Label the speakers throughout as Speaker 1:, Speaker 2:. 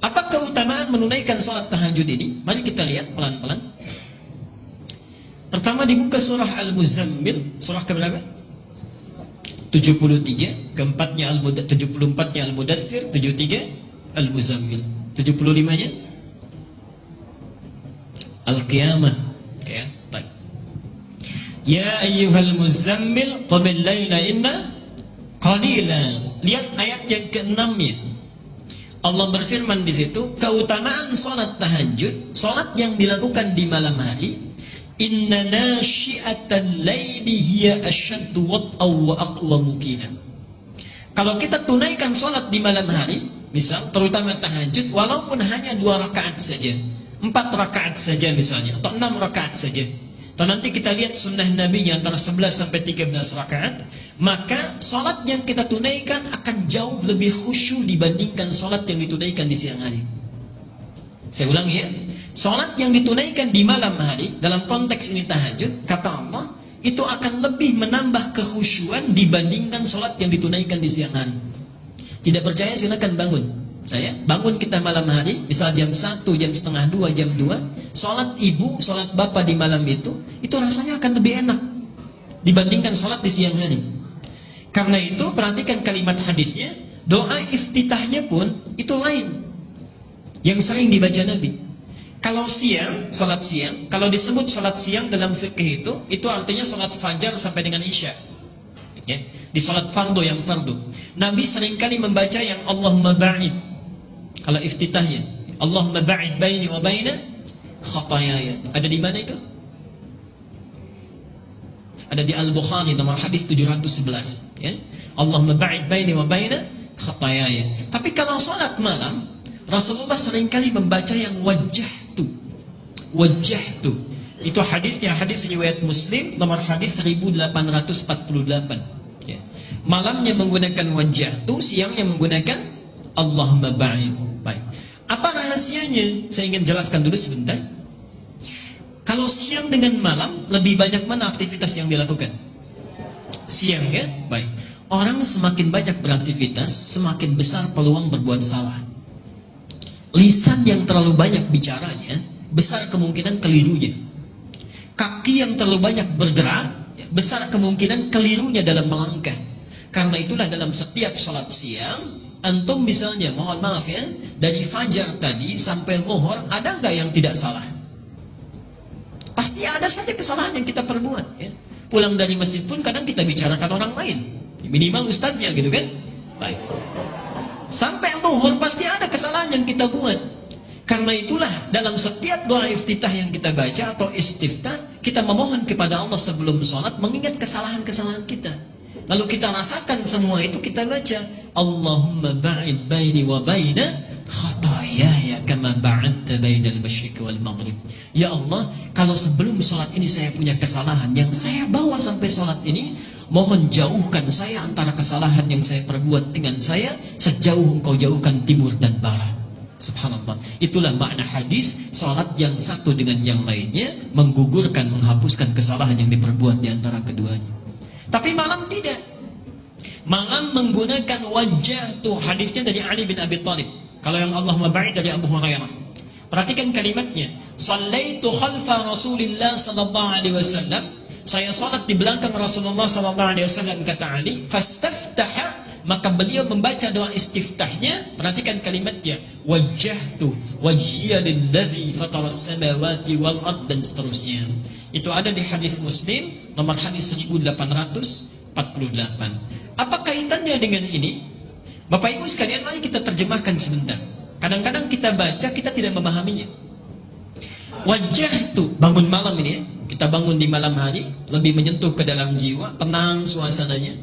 Speaker 1: Apa keutamaan menunaikan sholat tahajud ini? Mari kita lihat pelan-pelan. Pertama dibuka surah Al-Muzammil, surah keberapa? 73, keempatnya 74-nya Al-Mudaththir, 73 Al-Muzammil, 75-nya Al-Qiyamah. Ya, baik. Ya ayyuhal muzammil qumil laila inna qalila. Lihat ayat yang ke-6-nya. Allah berfirman di situ, keutamaan salat tahajud, salat yang dilakukan di malam hari. Inna nasyi'atal laili hiya asyaddu wat'aw wa aqwamu qila. Kalau kita tunaikan salat di malam hari, misal terutama tahajud, walaupun hanya 2 rakaat saja, 4 rakaat saja misalnya, atau 6 rakaat saja, atau nanti kita lihat sunnah Nabi-nya antara 11 sampai 13 rakaat, maka salat yang kita tunaikan akan jauh lebih khusyuk dibandingkan salat yang ditunaikan di siang hari. Saya ulangi ya, salat yang ditunaikan di malam hari, dalam konteks ini tahajud, kata Allah, itu akan lebih menambah kekhusyuan dibandingkan salat yang ditunaikan di siang hari. Tidak percaya silakan bangun. Saya bangun kita malam hari, misal jam 1, jam setengah 2, jam 2, sholat ibu, sholat bapak di malam itu rasanya akan lebih enak dibandingkan sholat di siang hari. Karena itu perhatikan kalimat hadisnya, doa iftitahnya pun itu lain yang sering dibaca Nabi. Kalau siang, sholat siang, kalau disebut sholat siang dalam fikih itu artinya sholat fajar sampai dengan isya. Ya, di sholat fardu yang fardu, Nabi seringkali membaca yang Allahumma ba'id. Kalau iftitahnya, Allahumma ba'id baini wa baina khatayaya. Ada di mana itu? Ada di Al-Bukhari nomor hadis 711, ya. Allahumma ba'id baini wa baina khatayaya. Tapi kalau salat malam, Rasulullah seringkali membaca yang wajjahtu. Wajjahtu. Itu hadisnya hadis riwayat Muslim nomor hadis 1848, ya. Malamnya menggunakan wajjahtu, siangnya menggunakan Allahumma ba'id. Baik. Apa rahasianya? Saya ingin jelaskan dulu sebentar. Kalau siang dengan malam, lebih banyak mana aktivitas yang dilakukan? Siang, ya? Baik. Orang semakin banyak beraktivitas, semakin besar peluang berbuat salah. Lisan yang terlalu banyak bicaranya, besar kemungkinan kelirunya. Kaki yang terlalu banyak bergerak, besar kemungkinan kelirunya dalam melangkah. Karena itulah dalam setiap sholat siang, antum misalnya, mohon maaf ya, dari fajar tadi sampai zuhur, ada nggak yang tidak salah? Pasti ada saja kesalahan yang kita perbuat, ya. Pulang dari masjid pun kadang kita bicarakan orang lain, minimal ustadznya gitu kan. Baik. Sampai zuhur pasti ada kesalahan yang kita buat. Karena itulah dalam setiap doa iftitah yang kita baca atau istiftah, kita memohon kepada Allah sebelum sholat mengingat kesalahan-kesalahan kita. Lalu kita rasakan semua itu, kita baca Allahumma ba'id baini wa baina khatayaya kama ba'adta bainal masyriqi wal maghrib. Ya Allah, kalau sebelum sholat ini saya punya kesalahan yang saya bawa sampai sholat ini, mohon jauhkan saya antara kesalahan yang saya perbuat dengan saya, sejauh Engkau jauhkan timur dan barat. Subhanallah. Itulah makna hadis, sholat yang satu dengan yang lainnya menggugurkan, menghapuskan kesalahan yang diperbuat di antara keduanya. Tapi malam tidak. Malam menggunakan wajah tuh, hadisnya dari Ali bin Abi Thalib. Kalau yang Allahumma ba'id dari Abu Hurairah. Perhatikan kalimatnya. Shallaitu khalfa Rasulillah sallallahu alaihi wasallam. Saya salat di belakang Rasulullah sallallahu alaihi wasallam, kata Ali, fastaftaha, maka beliau membaca doa istiftahnya. Perhatikan kalimatnya, wajjahtu wajhiya lilladzi fataras samawati wal ard, dan seterusnya. Itu ada di hadis Muslim nomor hadis 1848. Apa kaitannya dengan ini? Bapak Ibu sekalian, mari kita terjemahkan sebentar. Kadang-kadang kita baca, kita tidak memahaminya. Wajah tuh, bangun malam ini ya. Kita bangun di malam hari, lebih menyentuh ke dalam jiwa, tenang suasananya.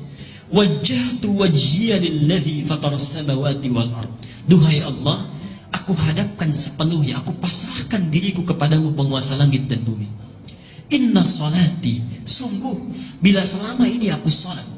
Speaker 1: Wajah tuh wajhiya lilladzi fataras samawati wal ard. Duhai Allah, aku hadapkan sepenuhnya, aku pasrahkan diriku kepadamu penguasa langit dan bumi. Inna salati, sungguh bila selama ini aku salat,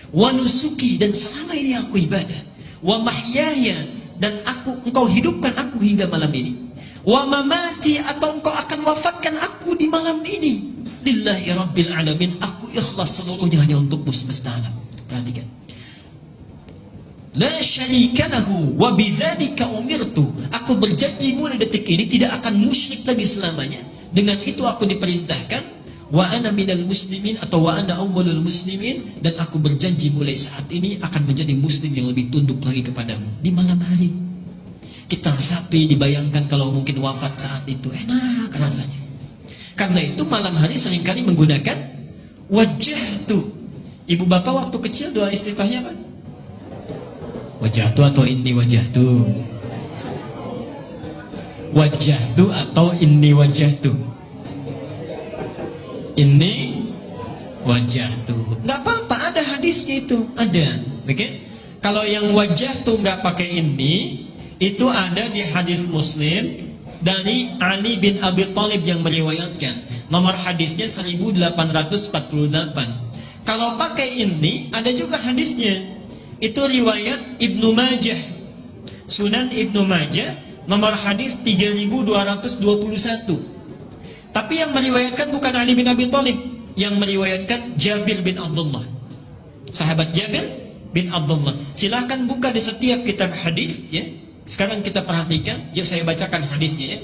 Speaker 1: wa nusuki, dan selama ini aku ibadah, wa mahyaya, dan engkau hidupkan aku hingga malam ini, wa mamati, atau engkau akan wafatkan aku di malam ini, lillahi rabbil alamin, aku ikhlas seluruhnya hanya untukmu semesta alam. Perhatikan, la syarika lahu wa bidzalika umirtu, aku aku berjanji mulai detik ini tidak akan musyrik lagi selamanya. Dengan itu aku diperintahkan wa ana minal muslimin atau wa ana awwalul muslimin, dan aku berjanji mulai saat ini akan menjadi muslim yang lebih tunduk lagi kepadamu. Di malam hari kita resapi, dibayangkan kalau mungkin wafat saat itu, enak rasanya. Karena itu malam hari seringkali menggunakan wajjahtu. Ibu bapak waktu kecil doa istiftahnya apa? Wajjahtu atau inni wajjahtu? Wajjahtu atau inni wajjahtu? Ini wajah tuh, nggak apa-apa, ada hadisnya itu, ada. Oke? Kalau yang wajah tuh nggak pakai ini, itu ada di hadis Muslim dari Ali bin Abi Thalib yang meriwayatkan. Nomor hadisnya 1848. Kalau pakai ini, ada juga hadisnya. Itu riwayat Ibnu Majah, Sunan Ibnu Majah, nomor hadis 3221. Tapi yang meriwayatkan bukan Ali bin Abi Thalib, yang meriwayatkan Jabir bin Abdullah, sahabat Jabir bin Abdullah. Silahkan buka di setiap kitab hadis, ya. Sekarang kita perhatikan, yuk saya bacakan hadisnya, ya.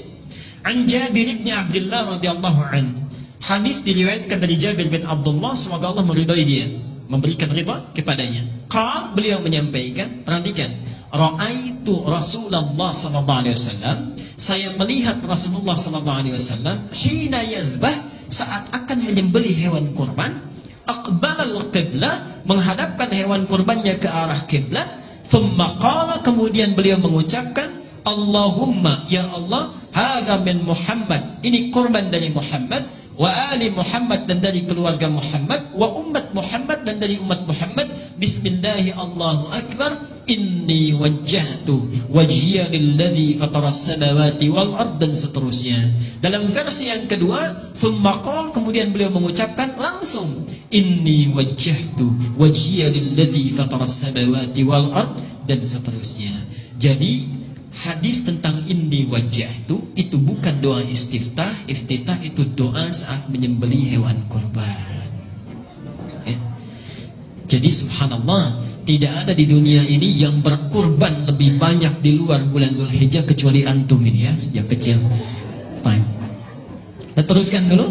Speaker 1: An Jabir bin Abdullah radhiyallahu an. Hadis diriwayatkan dari Jabir bin Abdullah, semoga Allah meridai dia, memberikan ridha kepadanya. Qal, beliau menyampaikan, perhatikan, ra'aitu Rasulullah sallallahu alaihi wasallam, saya melihat Rasulullah sallallahu alaihi wasallam hina yadhbah, saat akan menyembelih hewan kurban, aqbalal qiblah, menghadapkan hewan kurbannya ke arah kiblat, thumma qala, kemudian beliau mengucapkan, Allahumma, ya Allah, hadza min Muhammad, ini kurban dari Muhammad, wa ali Muhammad, dan dari keluarga Muhammad, wa ummat Muhammad, dan dari umat Muhammad, bismillahi Allahu akbar, inni wajjahtu wajhiya lilladzi fataras samawati wal ard, dan seterusnya. Dalam versi yang kedua, thumma qala, kemudian beliau mengucapkan langsung, inni wajjahtu wajhiya lilladzi fataras samawati wal ard, dan seterusnya. Jadi hadis tentang inni wajjahtu itu bukan doa istiftah. Iftitah itu doa saat menyembelih hewan kurban. Jadi subhanallah, tidak ada di dunia ini yang berkurban lebih banyak di luar bulan Dzulhijjah kecuali antum ini, ya, sejak kecil. Baik. Kita teruskan dulu.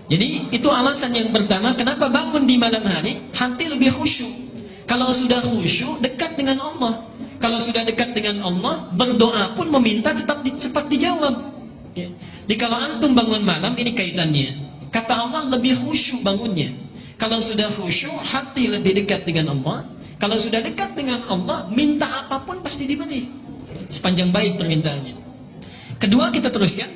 Speaker 1: Jadi itu alasan yang pertama kenapa bangun di malam hari, hati lebih khusyuk. Kalau sudah khusyuk, dekat dengan Allah. Kalau sudah dekat dengan Allah, berdoa pun meminta cepat dijawab. Ya. Jadi kalau antum bangun malam, ini kaitannya. Kata Allah, lebih khusyuk bangunnya. Kalau sudah khusyuk, hati lebih dekat dengan Allah. Kalau sudah dekat dengan Allah, minta apapun pasti diberi, sepanjang baik permintaannya. Kedua, kita teruskan.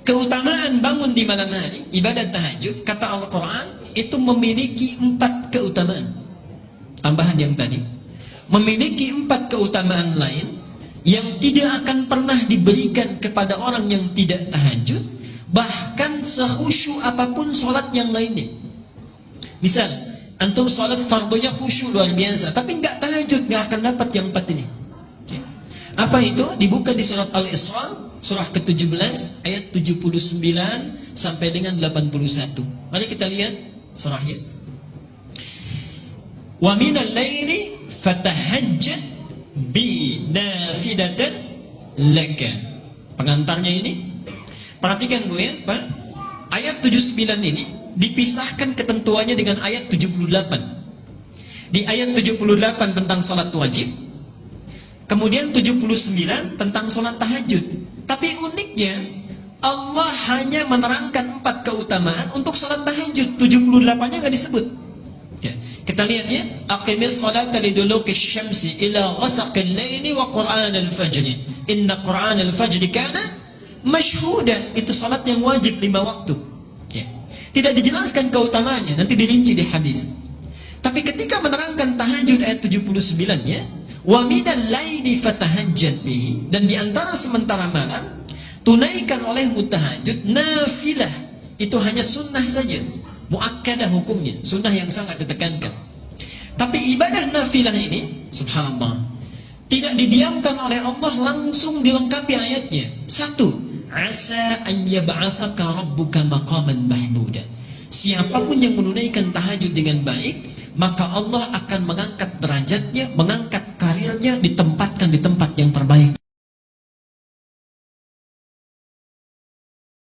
Speaker 1: Keutamaan bangun di malam hari, ibadat tahajud, kata Al-Quran, itu memiliki 4 keutamaan. Tambahan yang tadi. Memiliki 4 keutamaan lain yang tidak akan pernah diberikan kepada orang yang tidak tahajud, bahkan sekhusyuk apapun sholat yang lainnya. Misal, antum sholat fardunya khusyuk luar biasa, tapi nggak tahajud, nggak akan dapat yang 4 ini. Okay. Apa itu? Dibuka di surat Al-Isra, surah ke-17, ayat 79 sampai dengan 81. Mari kita lihat surahnya. Wa minal laili fatahajjad bi nafilatan laka. Pengantarnya ini, perhatikan Bu, ya, Pak. Ayat 79 ini dipisahkan ketentuannya dengan ayat 78. Di ayat 78 tentang salat wajib, kemudian 79 tentang salat tahajud. Tapi uniknya, Allah hanya menerangkan 4 keutamaan untuk salat tahajud, 78-nya nggak disebut. Ya. Kita lihat, ya, aqimis salata liduluki syamsi ila ghasaqil laili wa qur'anal fajri inna qur'anal fajri kana mashhuda. Itu salat yang wajib 5 waktu, ya. Tidak dijelaskan keutamaannya, nanti dirinci di hadis. Tapi ketika menerangkan tahajud ayat 79-nya, wa minal laili fatahajjad bihi, dan di antara sementara malam tunaikan olehmu tahajud, nafilah, itu hanya sunnah saja, muakkadah hukumnya, sunnah yang sangat ditekankan. Tapi ibadah nafilah ini, subhanallah, tidak didiamkan oleh Allah, langsung dilengkapi ayatnya. 1, asa an yab'athaka rabbuka maqaman mahmuda. Siapapun yang menunaikan tahajud dengan baik, maka Allah akan mengangkat derajatnya, mengangkat karirnya, ditempatkan di tempat yang terbaik